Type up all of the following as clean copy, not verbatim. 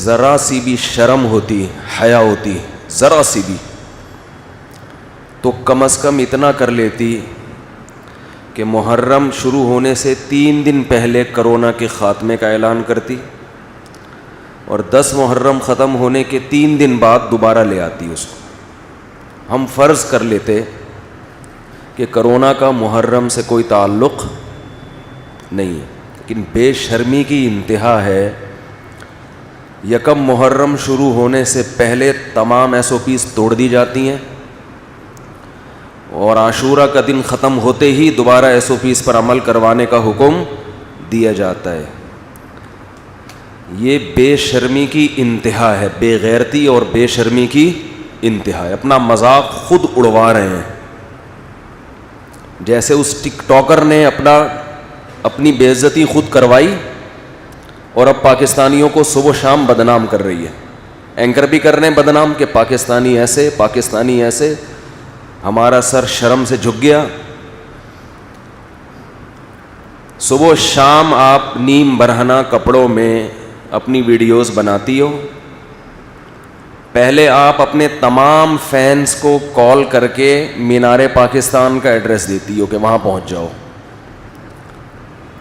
ذرا سی بھی شرم ہوتی، حیا ہوتی، ذرا سی بھی، تو کم از کم اتنا کر لیتی کہ محرم شروع ہونے سے 3 دن پہلے کرونا کے خاتمے کا اعلان کرتی، اور 10 محرم ختم ہونے کے 3 دن بعد دوبارہ لے آتی اس کو۔ ہم فرض کر لیتے کہ کرونا کا محرم سے کوئی تعلق نہیں ہے، لیکن بے شرمی کی انتہا ہے۔ یکم محرم شروع ہونے سے پہلے تمام SOPs توڑ دی جاتی ہیں، اور عاشورہ کا دن ختم ہوتے ہی دوبارہ SOPs پر عمل کروانے کا حکم دیا جاتا ہے۔ یہ بے شرمی کی انتہا ہے، بے غیرتی اور بے شرمی کی انتہا ہے۔ اپنا مذاق خود اڑوا رہے ہیں، جیسے اس ٹک ٹاکر نے اپنی بے عزتی خود کروائی اور اب پاکستانیوں کو صبح و شام بدنام کر رہی ہے۔ اینکر بھی کر رہے ہیں بدنام کہ پاکستانی ایسے، پاکستانی ایسے۔ ہمارا سر شرم سے جھک گیا۔ صبح و شام آپ نیم برہنہ کپڑوں میں اپنی ویڈیوز بناتی ہو۔ پہلے آپ اپنے تمام فینس کو کال کر کے مینار پاکستان کا ایڈریس دیتی ہو کہ وہاں پہنچ جاؤ۔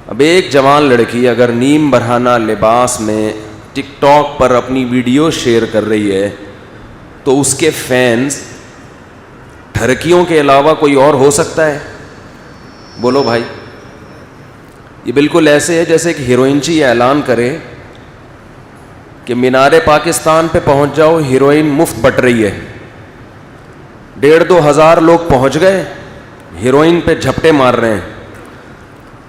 اب ایک جوان لڑکی اگر نیم برہنہ لباس میں ٹک ٹاک پر اپنی ویڈیو شیئر کر رہی ہے تو اس کے فینس ٹھرکیوں کے علاوہ کوئی اور ہو سکتا ہے؟ بولو بھائی۔ یہ بالکل ایسے ہے جیسے کہ ہیروئنچی اعلان کرے کہ مینار پاکستان پہ پہنچ جاؤ، ہیروئن مفت بٹ رہی ہے۔ 1,500-2 ہزار لوگ پہنچ گئے، ہیروئن پہ جھپٹے مار رہے ہیں،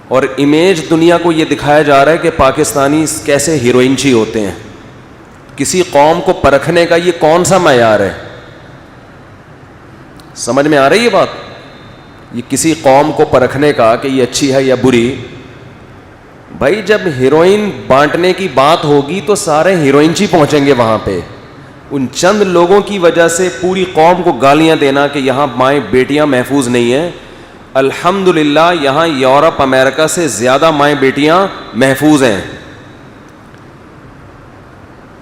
اور امیج دنیا کو یہ دکھایا جا رہا ہے کہ پاکستانی کیسے ہیروئنچی ہوتے ہیں۔ کسی قوم کو پرکھنے کا یہ کون سا معیار ہے؟ سمجھ میں آ رہی ہے بات؟ یہ کسی قوم کو پرکھنے کا کہ یہ اچھی ہے یا بری، بھائی جب ہیروئن بانٹنے کی بات ہوگی تو سارے ہیروئنچی پہنچیں گے وہاں پہ۔ ان چند لوگوں کی وجہ سے پوری قوم کو گالیاں دینا کہ یہاں مائیں بیٹیاں محفوظ نہیں ہیں، الحمدللہ یہاں یورپ امریکہ سے زیادہ مائیں بیٹیاں محفوظ ہیں۔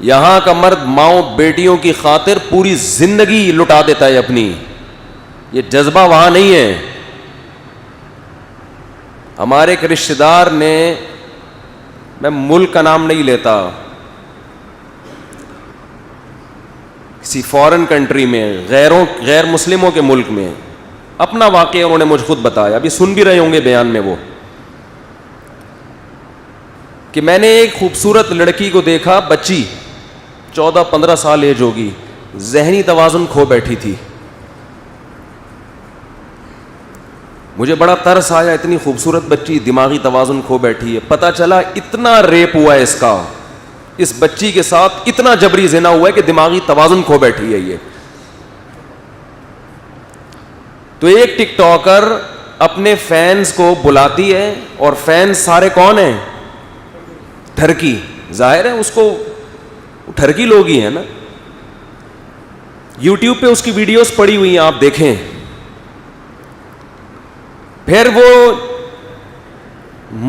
یہاں کا مرد ماؤں بیٹیوں کی خاطر پوری زندگی لٹا دیتا ہے اپنی، یہ جذبہ وہاں نہیں ہے۔ ہمارے ایک رشتہ دار نے، میں ملک کا نام نہیں لیتا، کسی فورن کنٹری میں، غیر مسلموں کے ملک میں اپنا واقعہ انہوں نے مجھ خود بتایا، ابھی سن بھی رہے ہوں گے بیان میں وہ، کہ میں نے ایک خوبصورت لڑکی کو دیکھا، بچی 14-15 سال ایج ہوگی، ذہنی توازن کھو بیٹھی تھی۔ مجھے بڑا ترس آیا، اتنی خوبصورت بچی دماغی توازن کھو بیٹھی ہے۔ پتہ چلا اتنا ریپ ہوا ہے اس کا، اس بچی کے ساتھ اتنا جبری زنا ہوا ہے کہ دماغی توازن کھو بیٹھی ہے یہ۔ تو ایک ٹک ٹاکر اپنے فینس کو بلاتی ہے، اور فینس سارے کون ہیں؟ ٹھرکی۔ ظاہر ہے اس کو ٹھرکی لوگ ہی ہیں نا۔ یوٹیوب پہ اس کی ویڈیوز پڑی ہوئی ہیں، آپ دیکھیں۔ پھر وہ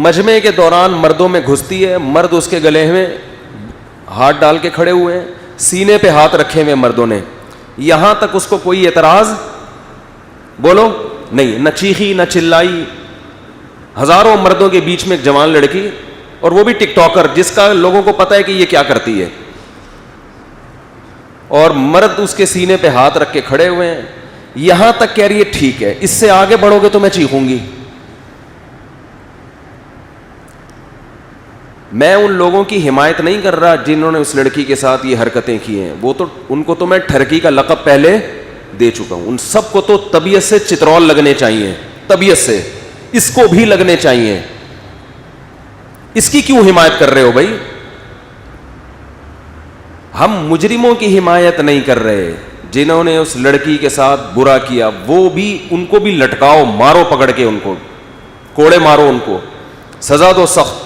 مجمع کے دوران مردوں میں گھستی ہے، مرد اس کے گلے میں ہاتھ ڈال کے کھڑے ہوئے ہیں، سینے پہ ہاتھ رکھے ہوئے مردوں نے، یہاں تک اس کو کوئی اعتراض بولو نہیں، نہ چیخی نہ چلائی۔ ہزاروں مردوں کے بیچ میں ایک جوان لڑکی، اور وہ بھی ٹک ٹاکر جس کا لوگوں کو پتہ ہے کہ یہ کیا کرتی ہے، اور مرد اس کے سینے پہ ہاتھ رکھ کے کھڑے ہوئے ہیں، یہاں تک کہہ رہی ہے ٹھیک ہے، اس سے آگے بڑھو گے تو میں چیخوں گی۔ میں ان لوگوں کی حمایت نہیں کر رہا جنہوں نے اس لڑکی کے ساتھ یہ حرکتیں کی ہیں، وہ تو ان کو تو میں ٹھرکی کا لقب پہلے دے چکا ہوں۔ ان سب کو تو طبیعت سے چترول لگنے چاہیے، طبیعت سے، اس کو بھی لگنے چاہیے۔ اس کی کیوں حمایت کر رہے ہو بھائی؟ ہم مجرموں کی حمایت نہیں کر رہے، جنہوں نے اس لڑکی کے ساتھ برا کیا وہ بھی، ان کو بھی لٹکاؤ، مارو پکڑ کے، ان کو کوڑے مارو، ان کو سزا دو سخت۔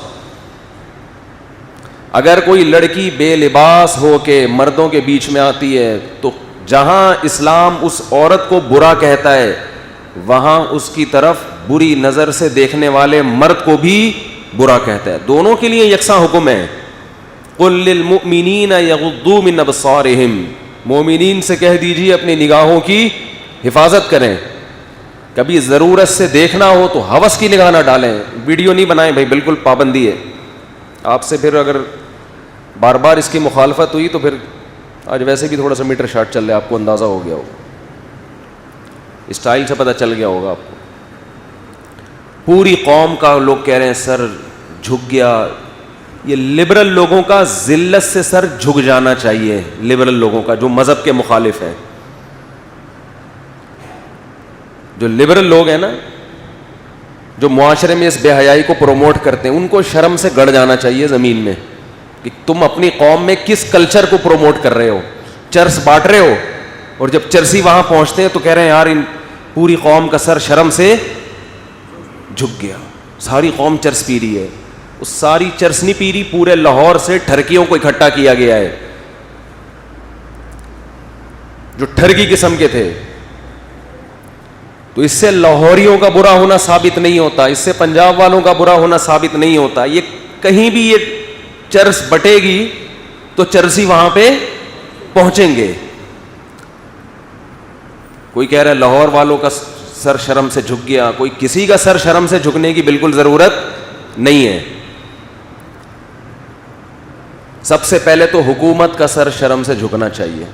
اگر کوئی لڑکی بے لباس ہو کے مردوں کے بیچ میں آتی ہے تو جہاں اسلام اس عورت کو برا کہتا ہے وہاں اس کی طرف بری نظر سے دیکھنے والے مرد کو بھی برا کہتا ہے۔ دونوں کے لیے یکساں حکم ہے، قل للمؤمنین یغضوا من ابصارہم، مومنین سے کہہ دیجیے اپنی نگاہوں کی حفاظت کریں. کبھی ضرورت سے دیکھنا ہو تو ہوس کی نگاہ نہ ڈالیں، ویڈیو نہیں بنائیں بھائی، بالکل پابندی ہے. آپ سے پھر اگر بار بار اس کی مخالفت ہوئی تو پھر آج ویسے بھی تھوڑا سا میٹر شارٹ چل رہا ہے، آپ کو اندازہ ہو گیا ہوگا، اسٹائل سے پتہ چل گیا ہوگا آپ کو. پوری قوم کا لوگ کہہ رہے ہیں سر جھک گیا. یہ لبرل لوگوں کا ذلت سے سر جھک جانا چاہیے، لبرل لوگوں کا جو مذہب کے مخالف ہیں. جو لبرل لوگ ہیں نا، جو معاشرے میں اس بے حیائی کو پروموٹ کرتے ہیں، ان کو شرم سے گڑ جانا چاہیے زمین میں کہ تم اپنی قوم میں کس کلچر کو پروموٹ کر رہے ہو. چرس بانٹ رہے ہو، اور جب چرسی وہاں پہنچتے ہیں تو کہہ رہے ہیں یار ان پوری قوم کا سر شرم سے جھک گیا، ساری قوم چرس پی رہی ہے. اس ساری چرس نہیں پی رہی، پورے لاہور سے ٹھرکیوں کو اکٹھا کیا گیا ہے جو ٹھرکی قسم کے تھے. تو اس سے لاہوریوں کا برا ہونا ثابت نہیں ہوتا، اس سے پنجاب والوں کا برا ہونا ثابت نہیں ہوتا. یہ کہیں بھی یہ چرس بٹے گی تو چرسی وہاں پہ پہنچیں گے. کوئی کہہ رہا ہے لاہور والوں کا سر شرم سے جھک گیا، کوئی کسی کا سر شرم سے جھکنے کی بالکل ضرورت نہیں ہے. سب سے پہلے تو حکومت کا سر شرم سے جھکنا چاہیے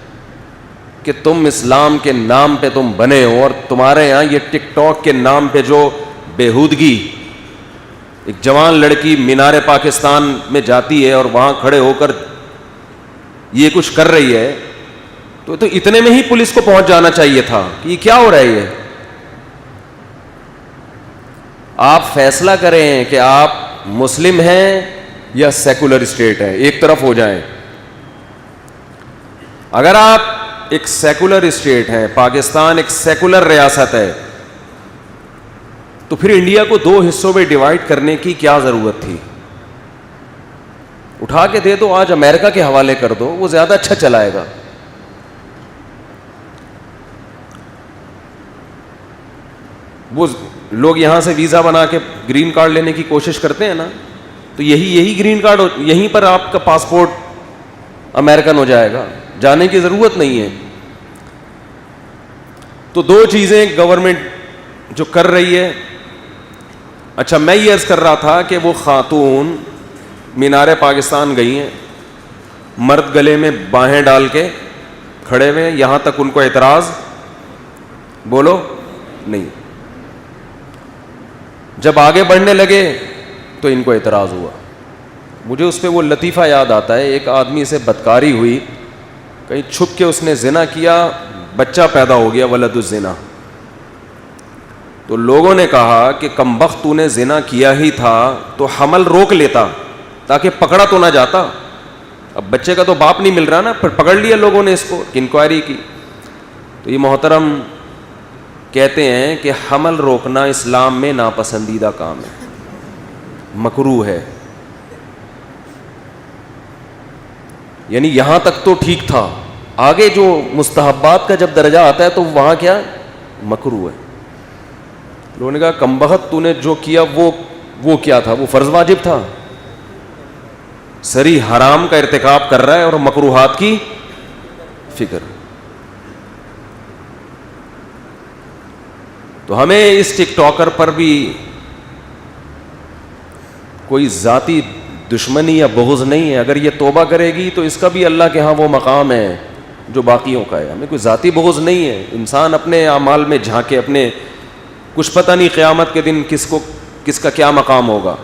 کہ تم اسلام کے نام پہ تم بنے ہو، اور تمہارے ہاں یہ ٹک ٹاک کے نام پہ جو بےہودگی، ایک جوان لڑکی مینار پاکستان میں جاتی ہے اور وہاں کھڑے ہو کر یہ کچھ کر رہی ہے، تو اتنے میں ہی پولیس کو پہنچ جانا چاہیے تھا کہ یہ کیا ہو رہا ہے. یہ آپ فیصلہ کریں کہ آپ مسلم ہیں یا سیکولر اسٹیٹ ہے، ایک طرف ہو جائیں. اگر آپ ایک سیکولر اسٹیٹ ہیں، پاکستان ایک سیکولر ریاست ہے، تو پھر انڈیا کو دو حصوں میں ڈیوائیڈ کرنے کی کیا ضرورت تھی؟ اٹھا کے دے دو، آج امریکہ کے حوالے کر دو، وہ زیادہ اچھا چلائے گا. وہ لوگ یہاں سے ویزا بنا کے گرین کارڈ لینے کی کوشش کرتے ہیں نا، تو یہی گرین کارڈ یہیں پر آپ کا پاسپورٹ امریکن ہو جائے گا، جانے کی ضرورت نہیں ہے. تو دو چیزیں گورنمنٹ جو کر رہی ہے. اچھا، میں یہ عرض کر رہا تھا کہ وہ خاتون مینار پاکستان گئی ہیں، مرد گلے میں باہیں ڈال کے کھڑے ہوئے ہیں، یہاں تک ان کو اعتراض بولو نہیں. جب آگے بڑھنے لگے تو ان کو اعتراض ہوا. مجھے اس پہ وہ لطیفہ یاد آتا ہے، ایک آدمی سے بدکاری ہوئی، کہیں چھپ کے اس نے زنا کیا، بچہ پیدا ہو گیا، ولد الزنا. تو لوگوں نے کہا کہ کمبخت تو نے زنا کیا ہی تھا تو حمل روک لیتا تاکہ پکڑا تو نہ جاتا. اب بچے کا تو باپ نہیں مل رہا نا، پھر پکڑ لیا لوگوں نے اس کو، انکوائری کی. تو یہ محترم کہتے ہیں کہ حمل روکنا اسلام میں ناپسندیدہ کام ہے، مکروہ ہے. یعنی یہاں تک تو ٹھیک تھا، آگے جو مستحبات کا جب درجہ آتا ہے تو وہاں کیا مکروہ ہے. لوگوں نے کہا کمبخت تو نے جو کیا وہ کیا تھا؟ وہ فرض واجب تھا. سری حرام کا ارتکاب کر رہا ہے اور مکروہات کی فکر. تو ہمیں اس ٹک ٹاکر پر بھی کوئی ذاتی دشمنی یا بغض نہیں ہے. اگر یہ توبہ کرے گی تو اس کا بھی اللہ کے ہاں وہ مقام ہے جو باقیوں کا ہے. ہمیں کوئی ذاتی بغض نہیں ہے. انسان اپنے اعمال میں جھانکے، اپنے کچھ پتہ نہیں قیامت کے دن کس کا کیا مقام ہوگا.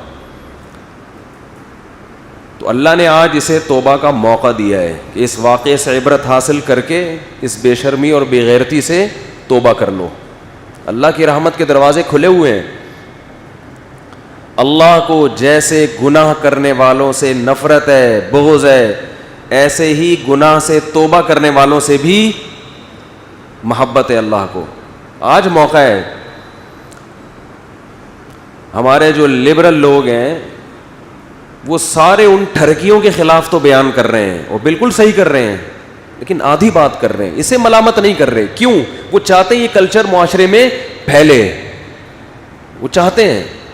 تو اللہ نے آج اسے توبہ کا موقع دیا ہے کہ اس واقعے سے عبرت حاصل کر کے اس بے شرمی اور بے غیرتی سے توبہ کر لو. اللہ کی رحمت کے دروازے کھلے ہوئے ہیں. اللہ کو جیسے گناہ کرنے والوں سے نفرت ہے، بغض ہے، ایسے ہی گناہ سے توبہ کرنے والوں سے بھی محبت ہے اللہ کو. آج موقع ہے. ہمارے جو لبرل لوگ ہیں وہ سارے ان ٹھرکیوں کے خلاف تو بیان کر رہے ہیں اور بالکل صحیح کر رہے ہیں، لیکن آدھی بات کر رہے ہیں، اسے ملامت نہیں کر رہے. کیوں؟ وہ چاہتے ہیں یہ کلچر معاشرے میں پھیلے. وہ چاہتے ہیں